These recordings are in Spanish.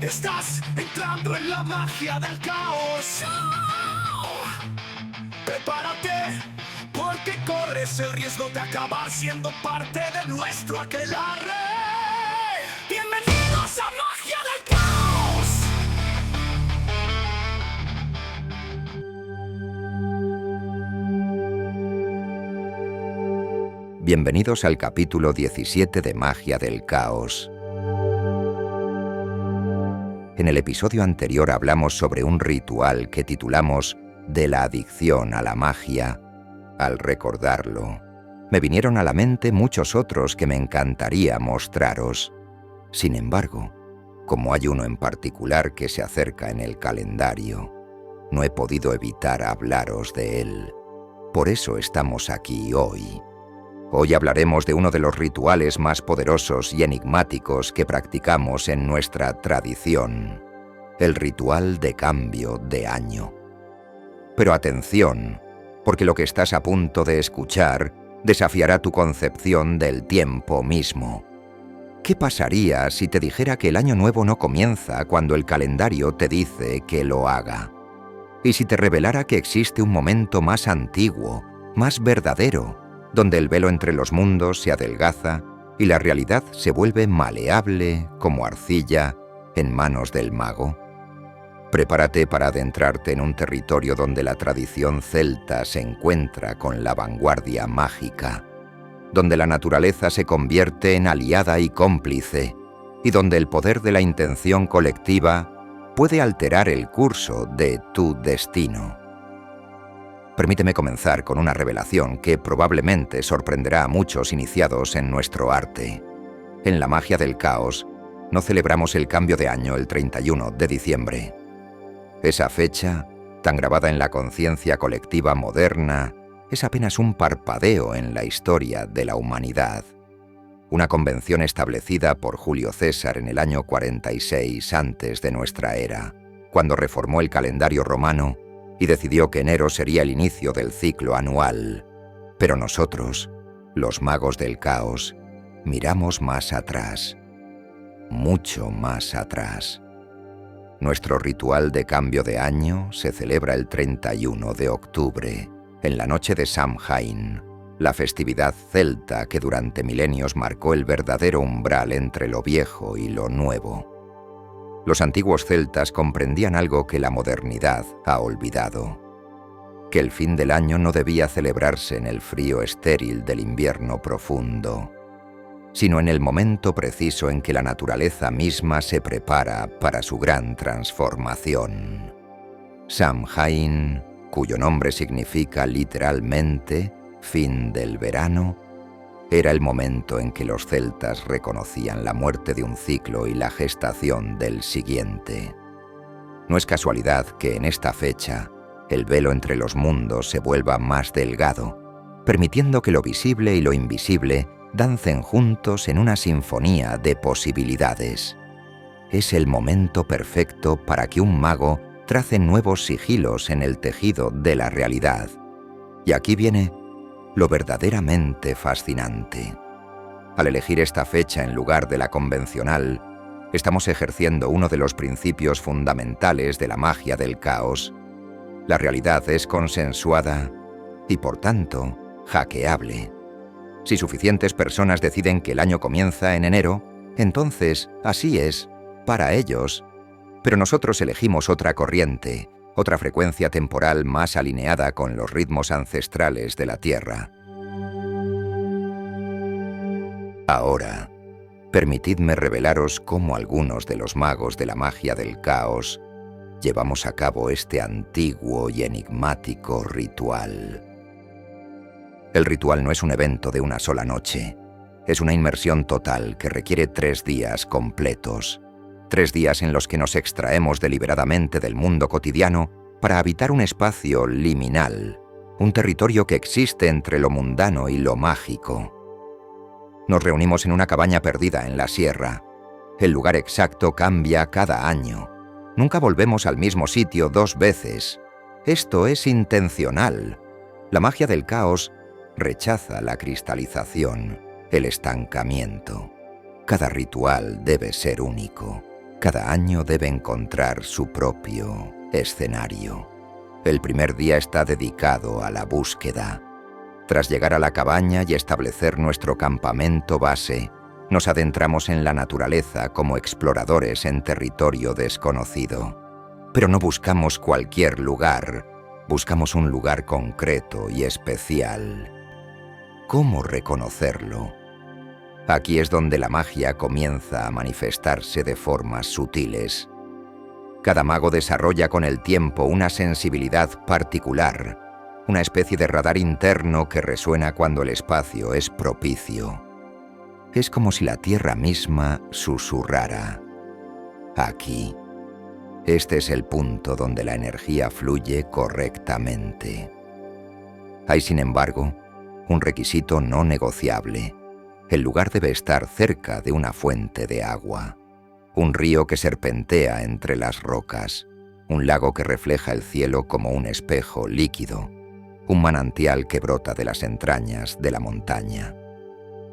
Estás entrando en la magia del caos. Prepárate, porque corres el riesgo de acabar siendo parte de nuestro aquelarre. Bienvenidos a Magia del Caos. Bienvenidos al capítulo 17 de Magia del Caos. En el episodio anterior hablamos sobre un ritual que titulamos De la adicción a la magia. Al recordarlo, me vinieron a la mente muchos otros que me encantaría mostraros. Sin embargo, como hay uno en particular que se acerca en el calendario, no he podido evitar hablaros de él. Por eso estamos aquí hoy. Hoy hablaremos de uno de los rituales más poderosos y enigmáticos que practicamos en nuestra tradición, el ritual de cambio de año. Pero atención, porque lo que estás a punto de escuchar desafiará tu concepción del tiempo mismo. ¿Qué pasaría si te dijera que el año nuevo no comienza cuando el calendario te dice que lo haga? ¿Y si te revelara que existe un momento más antiguo, más verdadero, donde el velo entre los mundos se adelgaza y la realidad se vuelve maleable como arcilla en manos del mago? Prepárate para adentrarte en un territorio donde la tradición celta se encuentra con la vanguardia mágica, donde la naturaleza se convierte en aliada y cómplice, y donde el poder de la intención colectiva puede alterar el curso de tu destino. Permíteme comenzar con una revelación que probablemente sorprenderá a muchos iniciados en nuestro arte. En la magia del caos, no celebramos el cambio de año el 31 de diciembre. Esa fecha, tan grabada en la conciencia colectiva moderna, es apenas un parpadeo en la historia de la humanidad. Una convención establecida por Julio César en el año 46 antes de nuestra era, cuando reformó el calendario romano y decidió que enero sería el inicio del ciclo anual. Pero nosotros, los magos del caos, miramos más atrás, mucho más atrás. Nuestro ritual de cambio de año se celebra el 31 de octubre, en la noche de Samhain, la festividad celta que durante milenios marcó el verdadero umbral entre lo viejo y lo nuevo. Los antiguos celtas comprendían algo que la modernidad ha olvidado: que el fin del año no debía celebrarse en el frío estéril del invierno profundo, sino en el momento preciso en que la naturaleza misma se prepara para su gran transformación. Samhain, cuyo nombre significa literalmente fin del verano, era el momento en que los celtas reconocían la muerte de un ciclo y la gestación del siguiente. No es casualidad que en esta fecha el velo entre los mundos se vuelva más delgado, permitiendo que lo visible y lo invisible dancen juntos en una sinfonía de posibilidades. Es el momento perfecto para que un mago trace nuevos sigilos en el tejido de la realidad. Y aquí viene lo verdaderamente fascinante. Al elegir esta fecha en lugar de la convencional, estamos ejerciendo uno de los principios fundamentales de la magia del caos. La realidad es consensuada y, por tanto, hackeable. Si suficientes personas deciden que el año comienza en enero, entonces así es, para ellos. Pero nosotros elegimos otra corriente, otra frecuencia temporal más alineada con los ritmos ancestrales de la Tierra. Ahora, permitidme revelaros cómo algunos de los magos de la magia del caos llevamos a cabo este antiguo y enigmático ritual. El ritual no es un evento de una sola noche. Es una inmersión total que requiere 3 días completos. 3 días en los que nos extraemos deliberadamente del mundo cotidiano para habitar un espacio liminal, un territorio que existe entre lo mundano y lo mágico. Nos reunimos en una cabaña perdida en la sierra. El lugar exacto cambia cada año. Nunca volvemos al mismo sitio 2 veces. Esto es intencional. La magia del caos rechaza la cristalización el estancamiento. Cada ritual debe ser único. Cada año debe encontrar su propio escenario. El primer día está dedicado a la búsqueda. Tras llegar a la cabaña y establecer nuestro campamento base, nos adentramos en la naturaleza como exploradores en territorio desconocido. Pero no buscamos cualquier lugar, buscamos un lugar concreto y especial. ¿Cómo reconocerlo? Aquí es donde la magia comienza a manifestarse de formas sutiles. Cada mago desarrolla con el tiempo una sensibilidad particular, una especie de radar interno que resuena cuando el espacio es propicio. Es como si la tierra misma susurrara. Aquí. Este es el punto donde la energía fluye correctamente. Hay, sin embargo, un requisito no negociable. El lugar debe estar cerca de una fuente de agua, un río que serpentea entre las rocas, un lago que refleja el cielo como un espejo líquido, un manantial que brota de las entrañas de la montaña.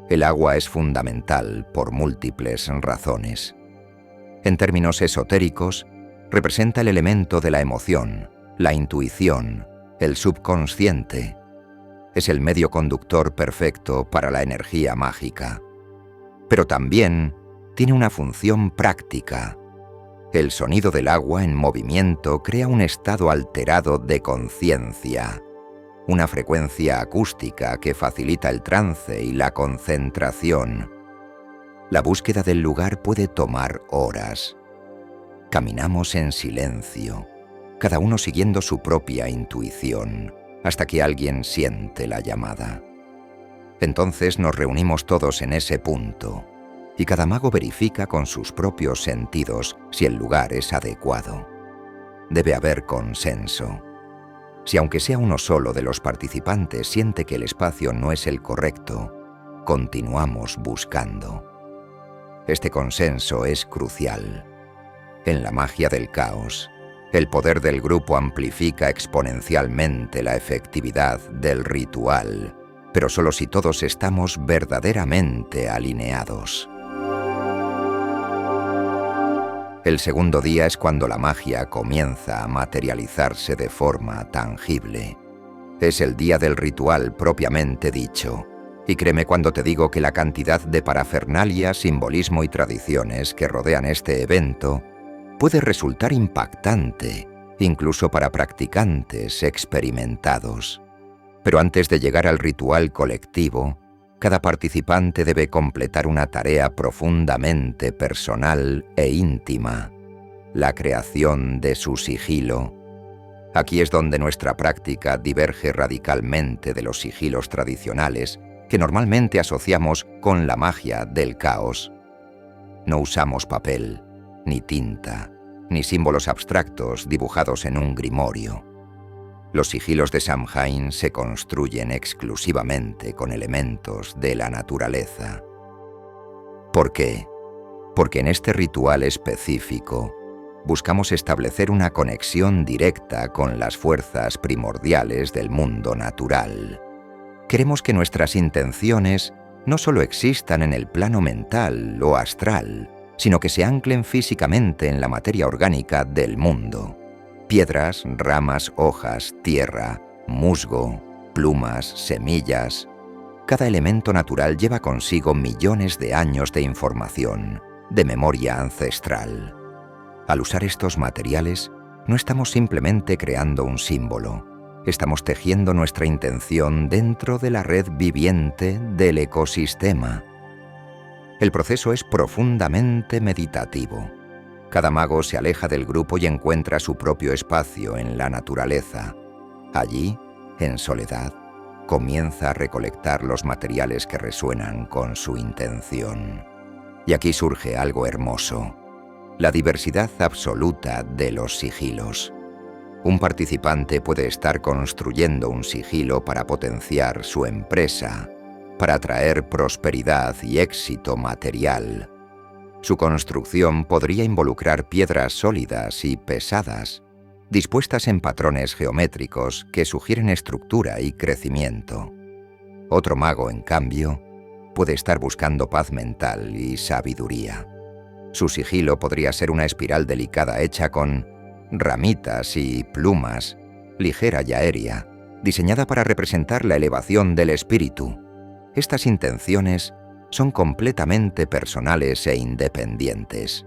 El agua es fundamental por múltiples razones. En términos esotéricos, representa el elemento de la emoción, la intuición, el subconsciente. Es el medio conductor perfecto para la energía mágica. Pero también tiene una función práctica. El sonido del agua en movimiento crea un estado alterado de conciencia, una frecuencia acústica que facilita el trance y la concentración. La búsqueda del lugar puede tomar horas. Caminamos en silencio, cada uno siguiendo su propia intuición, hasta que alguien siente la llamada. Entonces nos reunimos todos en ese punto, y cada mago verifica con sus propios sentidos si el lugar es adecuado. Debe haber consenso. Si aunque sea uno solo de los participantes siente que el espacio no es el correcto, continuamos buscando. Este consenso es crucial. En la magia del caos, el poder del grupo amplifica exponencialmente la efectividad del ritual, pero solo si todos estamos verdaderamente alineados. El segundo día es cuando la magia comienza a materializarse de forma tangible. Es el día del ritual propiamente dicho, y créeme cuando te digo que la cantidad de parafernalia, simbolismo y tradiciones que rodean este evento puede resultar impactante, incluso para practicantes experimentados. Pero antes de llegar al ritual colectivo, cada participante debe completar una tarea profundamente personal e íntima, la creación de su sigilo. Aquí es donde nuestra práctica diverge radicalmente de los sigilos tradicionales que normalmente asociamos con la magia del caos. No usamos papel, ni tinta, ni símbolos abstractos dibujados en un grimorio. Los sigilos de Samhain se construyen exclusivamente con elementos de la naturaleza. ¿Por qué? Porque en este ritual específico buscamos establecer una conexión directa con las fuerzas primordiales del mundo natural. Queremos que nuestras intenciones no solo existan en el plano mental o astral, sino que se anclen físicamente en la materia orgánica del mundo. Piedras, ramas, hojas, tierra, musgo, plumas, semillas. Cada elemento natural lleva consigo millones de años de información, de memoria ancestral. Al usar estos materiales, no estamos simplemente creando un símbolo, estamos tejiendo nuestra intención dentro de la red viviente del ecosistema. El proceso es profundamente meditativo. Cada mago se aleja del grupo y encuentra su propio espacio en la naturaleza. Allí, en soledad, comienza a recolectar los materiales que resuenan con su intención. Y aquí surge algo hermoso: la diversidad absoluta de los sigilos. Un participante puede estar construyendo un sigilo para potenciar su empresa, para atraer prosperidad y éxito material. Su construcción podría involucrar piedras sólidas y pesadas, dispuestas en patrones geométricos que sugieren estructura y crecimiento. Otro mago, en cambio, puede estar buscando paz mental y sabiduría. Su sigilo podría ser una espiral delicada hecha con ramitas y plumas, ligera y aérea, diseñada para representar la elevación del espíritu. Estas intenciones son completamente personales e independientes.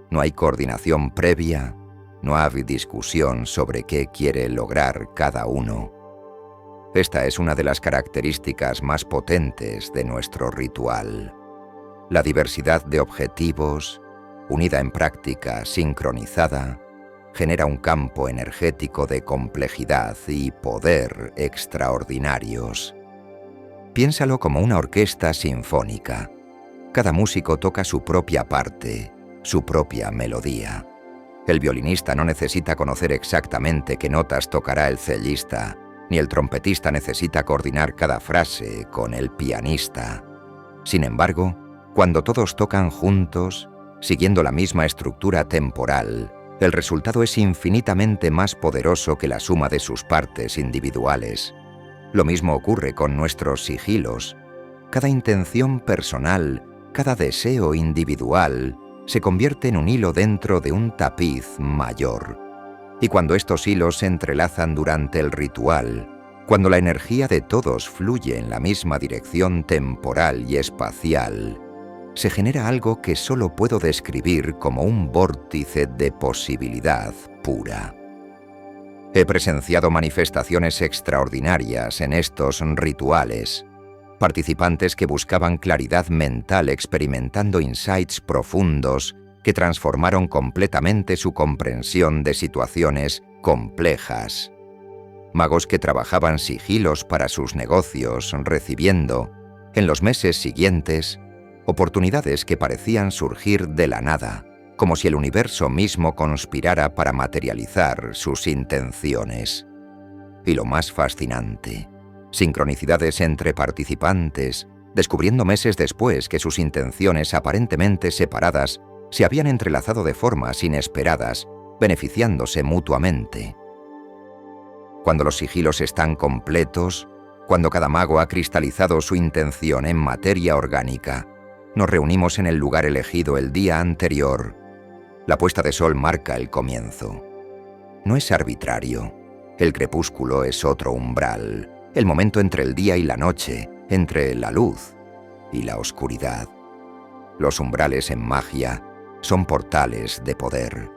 No hay coordinación previa, no hay discusión sobre qué quiere lograr cada uno. Esta es una de las características más potentes de nuestro ritual. La diversidad de objetivos, unida en práctica sincronizada, genera un campo energético de complejidad y poder extraordinarios. Piénsalo como una orquesta sinfónica. Cada músico toca su propia parte, su propia melodía. El violinista no necesita conocer exactamente qué notas tocará el cellista, ni el trompetista necesita coordinar cada frase con el pianista. Sin embargo, cuando todos tocan juntos, siguiendo la misma estructura temporal, el resultado es infinitamente más poderoso que la suma de sus partes individuales. Lo mismo ocurre con nuestros sigilos. Cada intención personal, cada deseo individual, se convierte en un hilo dentro de un tapiz mayor. Y cuando estos hilos se entrelazan durante el ritual, cuando la energía de todos fluye en la misma dirección temporal y espacial, se genera algo que solo puedo describir como un vórtice de posibilidad pura. He presenciado manifestaciones extraordinarias en estos rituales, participantes que buscaban claridad mental experimentando insights profundos que transformaron completamente su comprensión de situaciones complejas. Magos que trabajaban sigilos para sus negocios, recibiendo, en los meses siguientes, oportunidades que parecían surgir de la nada, como si el universo mismo conspirara para materializar sus intenciones. Y lo más fascinante, sincronicidades entre participantes, descubriendo meses después que sus intenciones aparentemente separadas se habían entrelazado de formas inesperadas, beneficiándose mutuamente. Cuando los sigilos están completos, cuando cada mago ha cristalizado su intención en materia orgánica, nos reunimos en el lugar elegido el día anterior. La puesta de sol marca el comienzo. No es arbitrario. El crepúsculo es otro umbral, el momento entre el día y la noche, entre la luz y la oscuridad. Los umbrales en magia son portales de poder.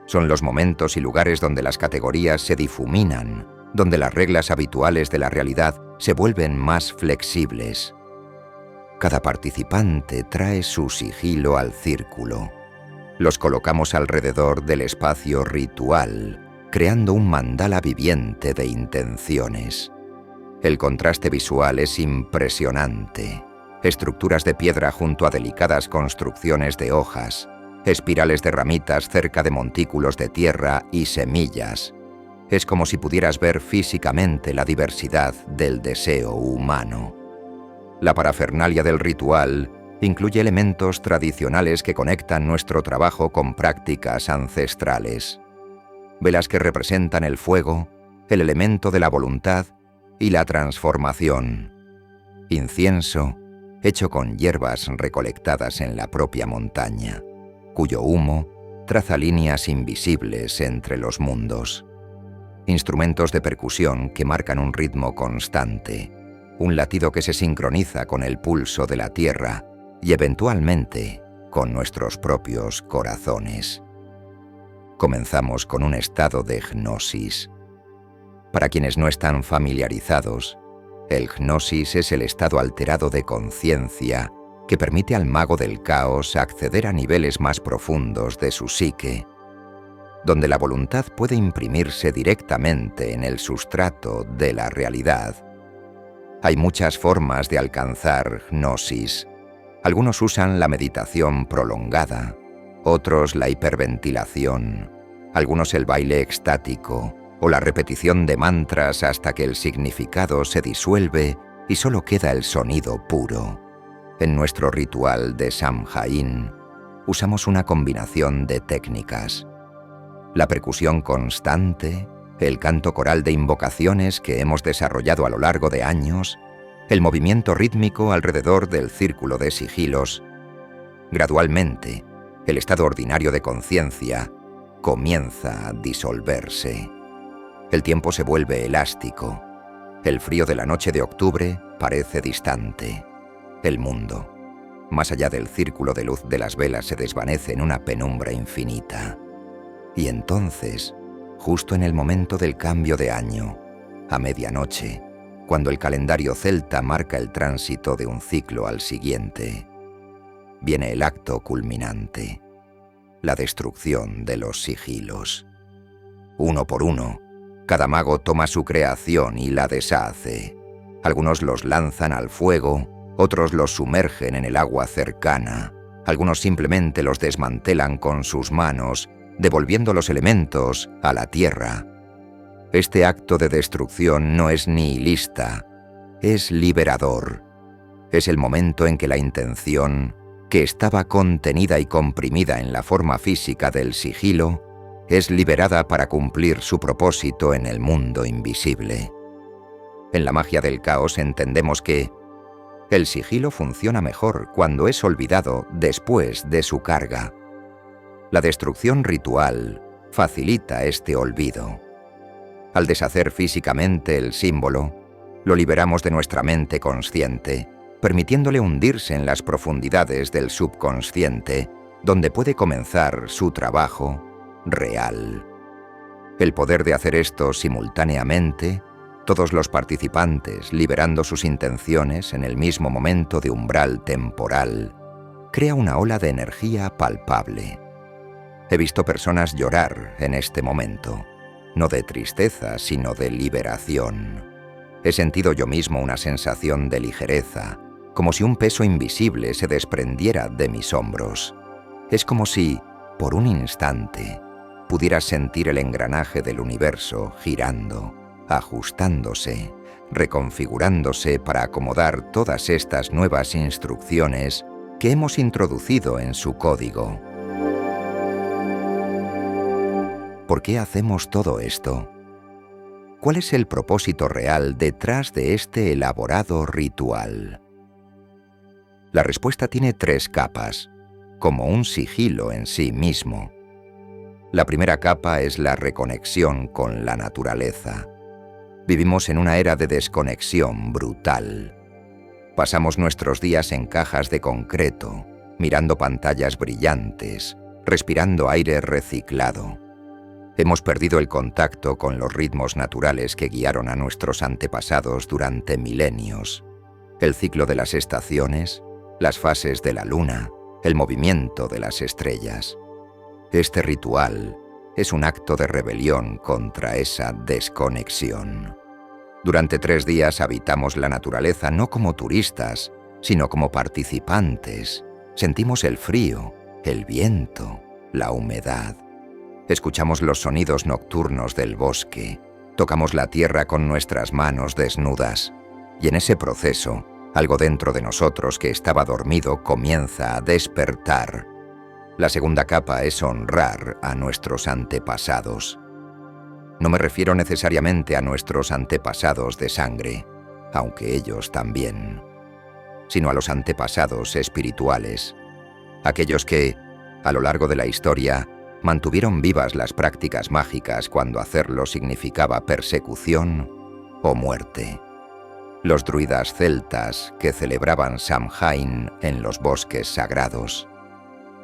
Son los momentos y lugares donde las categorías se difuminan, donde las reglas habituales de la realidad se vuelven más flexibles. Cada participante trae su sigilo al círculo. Los colocamos alrededor del espacio ritual, creando un mandala viviente de intenciones. El contraste visual es impresionante. Estructuras de piedra junto a delicadas construcciones de hojas, espirales de ramitas cerca de montículos de tierra y semillas. Es como si pudieras ver físicamente la diversidad del deseo humano. La parafernalia del ritual incluye elementos tradicionales que conectan nuestro trabajo con prácticas ancestrales. Velas que representan el fuego, el elemento de la voluntad y la transformación. Incienso, hecho con hierbas recolectadas en la propia montaña, cuyo humo traza líneas invisibles entre los mundos. Instrumentos de percusión que marcan un ritmo constante, un latido que se sincroniza con el pulso de la tierra y eventualmente con nuestros propios corazones. Comenzamos con un estado de gnosis. Para quienes no están familiarizados, el gnosis es el estado alterado de conciencia que permite al mago del caos acceder a niveles más profundos de su psique, donde la voluntad puede imprimirse directamente en el sustrato de la realidad. Hay muchas formas de alcanzar gnosis. Algunos usan la meditación prolongada, otros la hiperventilación, algunos el baile extático o la repetición de mantras hasta que el significado se disuelve y solo queda el sonido puro. En nuestro ritual de Samhain usamos una combinación de técnicas. La percusión constante, el canto coral de invocaciones que hemos desarrollado a lo largo de años el movimiento rítmico alrededor del círculo de sigilos. Gradualmente, el estado ordinario de conciencia comienza a disolverse. El tiempo se vuelve elástico. El frío de la noche de octubre parece distante. El mundo, más allá del círculo de luz de las velas, se desvanece en una penumbra infinita. Y entonces, justo en el momento del cambio de año, a medianoche, cuando el calendario celta marca el tránsito de un ciclo al siguiente, viene el acto culminante, la destrucción de los sigilos. Uno por uno, cada mago toma su creación y la deshace. Algunos los lanzan al fuego, otros los sumergen en el agua cercana, algunos simplemente los desmantelan con sus manos, devolviendo los elementos a la tierra. Este acto de destrucción no es nihilista, es liberador. Es el momento en que la intención, que estaba contenida y comprimida en la forma física del sigilo, es liberada para cumplir su propósito en el mundo invisible. En la magia del caos entendemos que el sigilo funciona mejor cuando es olvidado después de su carga. La destrucción ritual facilita este olvido. Al deshacer físicamente el símbolo, lo liberamos de nuestra mente consciente, permitiéndole hundirse en las profundidades del subconsciente, donde puede comenzar su trabajo real. El poder de hacer esto simultáneamente, todos los participantes liberando sus intenciones en el mismo momento de umbral temporal, crea una ola de energía palpable. He visto personas llorar en este momento, no de tristeza, sino de liberación. He sentido yo mismo una sensación de ligereza, como si un peso invisible se desprendiera de mis hombros. Es como si, por un instante, pudieras sentir el engranaje del universo girando, ajustándose, reconfigurándose para acomodar todas estas nuevas instrucciones que hemos introducido en su código. ¿Por qué hacemos todo esto? ¿Cuál es el propósito real detrás de este elaborado ritual? La respuesta tiene 3 capas, como un sigilo en sí mismo. La primera capa es la reconexión con la naturaleza. Vivimos en una era de desconexión brutal. Pasamos nuestros días en cajas de concreto, mirando pantallas brillantes, respirando aire reciclado. Hemos perdido el contacto con los ritmos naturales que guiaron a nuestros antepasados durante milenios. El ciclo de las estaciones, las fases de la luna, el movimiento de las estrellas. Este ritual es un acto de rebelión contra esa desconexión. Durante 3 días habitamos la naturaleza no como turistas, sino como participantes. Sentimos el frío, el viento, la humedad. Escuchamos los sonidos nocturnos del bosque, tocamos la tierra con nuestras manos desnudas, y en ese proceso, algo dentro de nosotros que estaba dormido comienza a despertar. La segunda capa es honrar a nuestros antepasados. No me refiero necesariamente a nuestros antepasados de sangre, aunque ellos también, sino a los antepasados espirituales, aquellos que, a lo largo de la historia, mantuvieron vivas las prácticas mágicas cuando hacerlo significaba persecución o muerte. Los druidas celtas que celebraban Samhain en los bosques sagrados.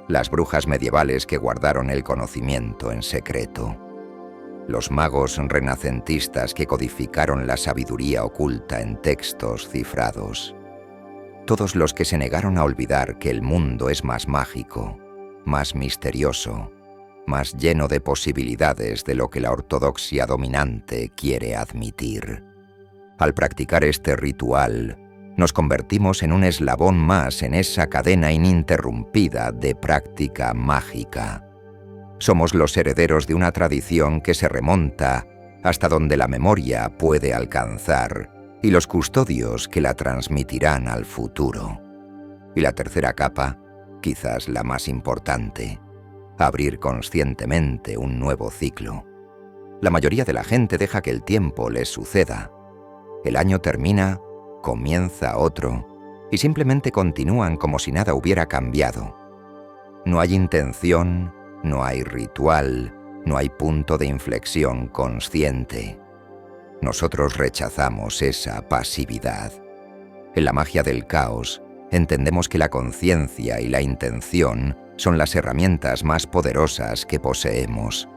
Las brujas medievales que guardaron el conocimiento en secreto. Los magos renacentistas que codificaron la sabiduría oculta en textos cifrados. Todos los que se negaron a olvidar que el mundo es más mágico, más misterioso, más lleno de posibilidades de lo que la ortodoxia dominante quiere admitir. Al practicar este ritual, nos convertimos en un eslabón más en esa cadena ininterrumpida de práctica mágica. Somos los herederos de una tradición que se remonta hasta donde la memoria puede alcanzar y los custodios que la transmitirán al futuro. Y la tercera capa, quizás la más importante, abrir conscientemente un nuevo ciclo. La mayoría de la gente deja que el tiempo les suceda. El año termina comienza otro, y simplemente continúan como si nada hubiera cambiado. No hay intención, no hay ritual, no hay punto de inflexión consciente. Nosotros rechazamos esa pasividad. En la magia del caos, entendemos que la conciencia y la intención son las herramientas más poderosas que poseemos.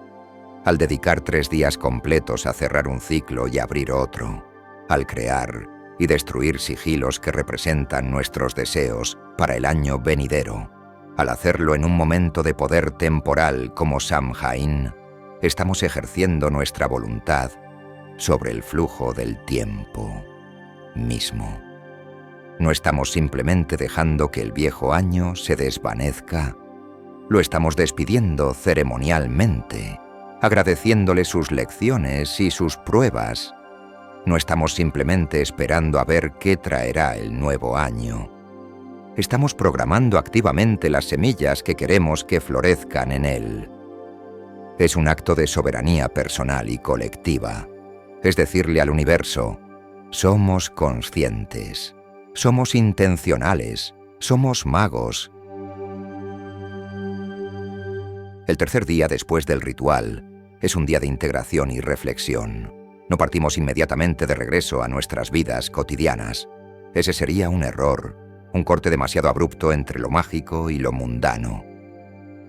Al dedicar 3 días completos a cerrar un ciclo y abrir otro, al crear y destruir sigilos que representan nuestros deseos para el año venidero, al hacerlo en un momento de poder temporal como Samhain, estamos ejerciendo nuestra voluntad sobre el flujo del tiempo mismo. No estamos simplemente dejando que el viejo año se desvanezca, lo estamos despidiendo ceremonialmente, agradeciéndole sus lecciones y sus pruebas. No estamos simplemente esperando a ver qué traerá el nuevo año. Estamos programando activamente las semillas que queremos que florezcan en él. Es un acto de soberanía personal y colectiva. Es decirle al universo, somos conscientes, somos intencionales, somos magos. El tercer día después del ritual es un día de integración y reflexión. No partimos inmediatamente de regreso a nuestras vidas cotidianas. Ese sería un error, un corte demasiado abrupto entre lo mágico y lo mundano.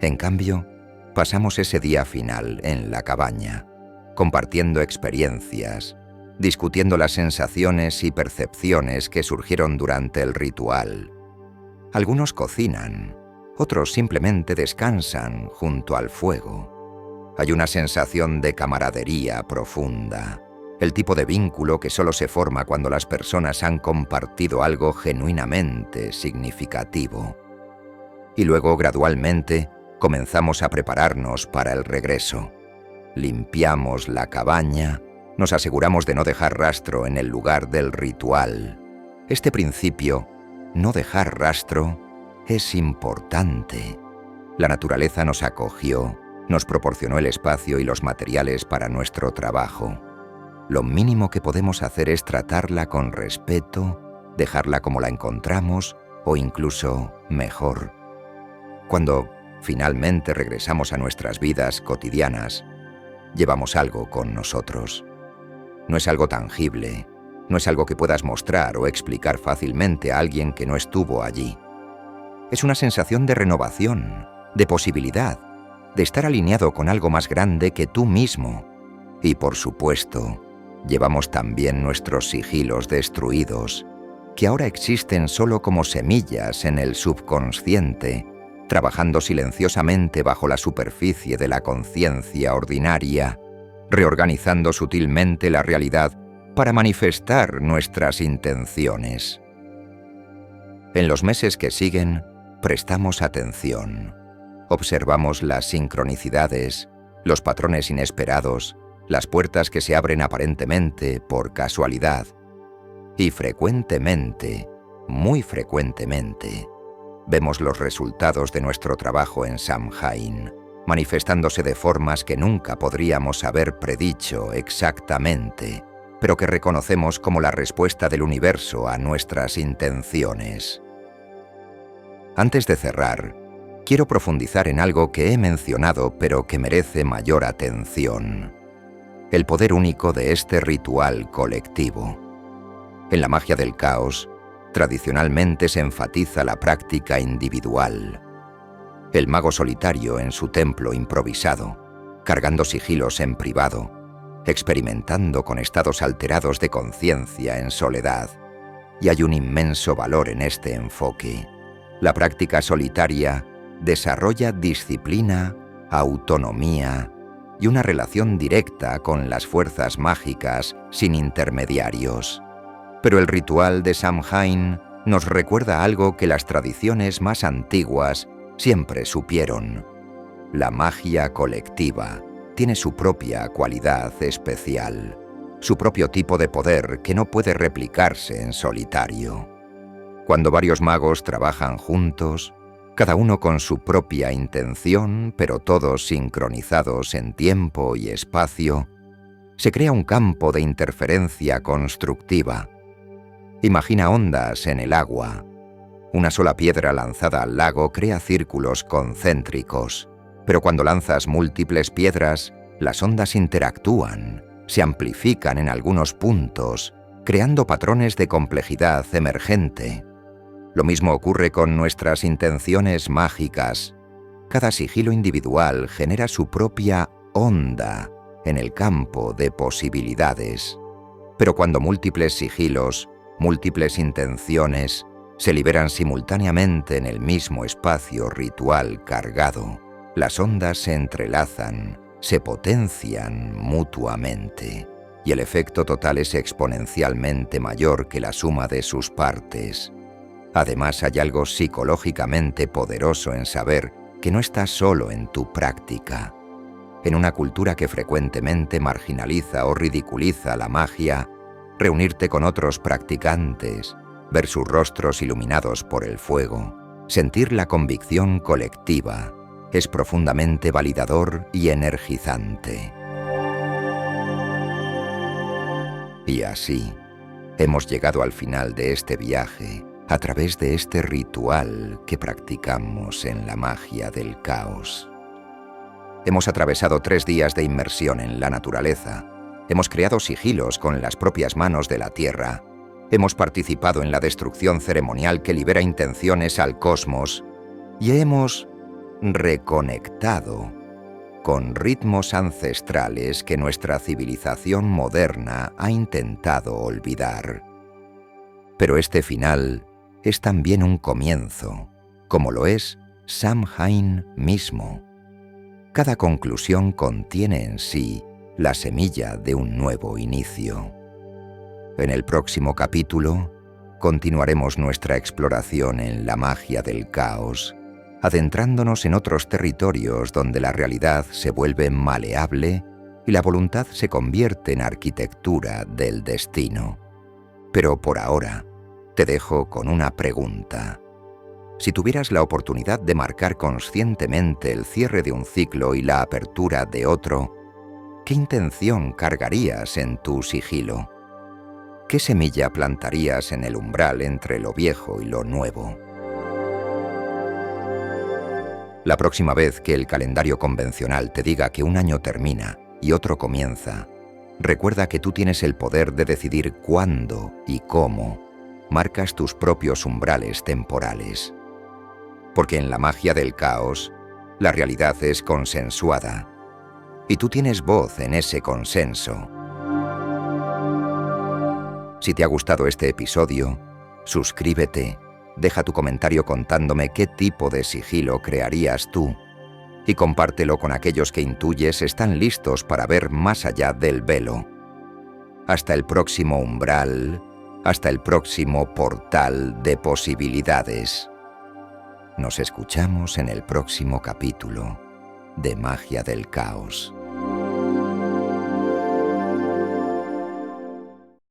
En cambio, pasamos ese día final en la cabaña, compartiendo experiencias, discutiendo las sensaciones y percepciones que surgieron durante el ritual. Algunos cocinan, otros simplemente descansan junto al fuego. Hay una sensación de camaradería profunda, el tipo de vínculo que solo se forma cuando las personas han compartido algo genuinamente significativo. Y luego, gradualmente, comenzamos a prepararnos para el regreso. Limpiamos la cabaña, nos aseguramos de no dejar rastro en el lugar del ritual. Este principio, no dejar rastro, es importante. La naturaleza nos acogió, nos proporcionó el espacio y los materiales para nuestro trabajo. Lo mínimo que podemos hacer es tratarla con respeto, dejarla como la encontramos o incluso mejor. Cuando finalmente regresamos a nuestras vidas cotidianas, llevamos algo con nosotros. No es algo tangible, no es algo que puedas mostrar o explicar fácilmente a alguien que no estuvo allí. Es una sensación de renovación, de posibilidad, de estar alineado con algo más grande que tú mismo. Y por supuesto, llevamos también nuestros sigilos destruidos, que ahora existen solo como semillas en el subconsciente, trabajando silenciosamente bajo la superficie de la conciencia ordinaria, reorganizando sutilmente la realidad para manifestar nuestras intenciones. En los meses que siguen, prestamos atención. Observamos las sincronicidades, los patrones inesperados, las puertas que se abren aparentemente por casualidad. Y frecuentemente, muy frecuentemente, vemos los resultados de nuestro trabajo en Samhain, manifestándose de formas que nunca podríamos haber predicho exactamente, pero que reconocemos como la respuesta del universo a nuestras intenciones. Antes de cerrar, quiero profundizar en algo que he mencionado pero que merece mayor atención: el poder único de este ritual colectivo. En la magia del caos, tradicionalmente se enfatiza la práctica individual. El mago solitario en su templo improvisado, cargando sigilos en privado, experimentando con estados alterados de conciencia en soledad. Y hay un inmenso valor en este enfoque. La práctica solitaria desarrolla disciplina, autonomía y una relación directa con las fuerzas mágicas sin intermediarios. Pero el ritual de Samhain nos recuerda algo que las tradiciones más antiguas siempre supieron. La magia colectiva tiene su propia cualidad especial, su propio tipo de poder que no puede replicarse en solitario. Cuando varios magos trabajan juntos, cada uno con su propia intención, pero todos sincronizados en tiempo y espacio, se crea un campo de interferencia constructiva. Imagina ondas en el agua. Una sola piedra lanzada al lago crea círculos concéntricos, pero cuando lanzas múltiples piedras, las ondas interactúan, se amplifican en algunos puntos, creando patrones de complejidad emergente. Lo mismo ocurre con nuestras intenciones mágicas. Cada sigilo individual genera su propia onda en el campo de posibilidades. Pero cuando múltiples sigilos, múltiples intenciones, se liberan simultáneamente en el mismo espacio ritual cargado, las ondas se entrelazan, se potencian mutuamente, y el efecto total es exponencialmente mayor que la suma de sus partes. Además, hay algo psicológicamente poderoso en saber que no estás solo en tu práctica. En una cultura que frecuentemente marginaliza o ridiculiza la magia, reunirte con otros practicantes, ver sus rostros iluminados por el fuego, sentir la convicción colectiva, es profundamente validador y energizante. Y así, hemos llegado al final de este viaje a través de este ritual que practicamos en la magia del caos. Hemos atravesado 3 días de inmersión en la naturaleza. Hemos creado sigilos con las propias manos de la tierra. Hemos participado en la destrucción ceremonial que libera intenciones al cosmos. Y hemos reconectado con ritmos ancestrales que nuestra civilización moderna ha intentado olvidar. Pero este final es también un comienzo, como lo es Samhain mismo. Cada conclusión contiene en sí la semilla de un nuevo inicio. En el próximo capítulo, continuaremos nuestra exploración en la magia del caos, adentrándonos en otros territorios donde la realidad se vuelve maleable y la voluntad se convierte en arquitectura del destino. Pero por ahora, te dejo con una pregunta. Si tuvieras la oportunidad de marcar conscientemente el cierre de un ciclo y la apertura de otro, ¿qué intención cargarías en tu sigilo? ¿Qué semilla plantarías en el umbral entre lo viejo y lo nuevo? La próxima vez que el calendario convencional te diga que un año termina y otro comienza, recuerda que tú tienes el poder de decidir cuándo y cómo marcas tus propios umbrales temporales. Porque en la magia del caos, la realidad es consensuada, y tú tienes voz en ese consenso. Si te ha gustado este episodio, suscríbete, deja tu comentario contándome qué tipo de sigilo crearías tú, y compártelo con aquellos que intuyes están listos para ver más allá del velo. Hasta el próximo umbral, hasta el próximo portal de posibilidades. Nos escuchamos en el próximo capítulo de Magia del Caos.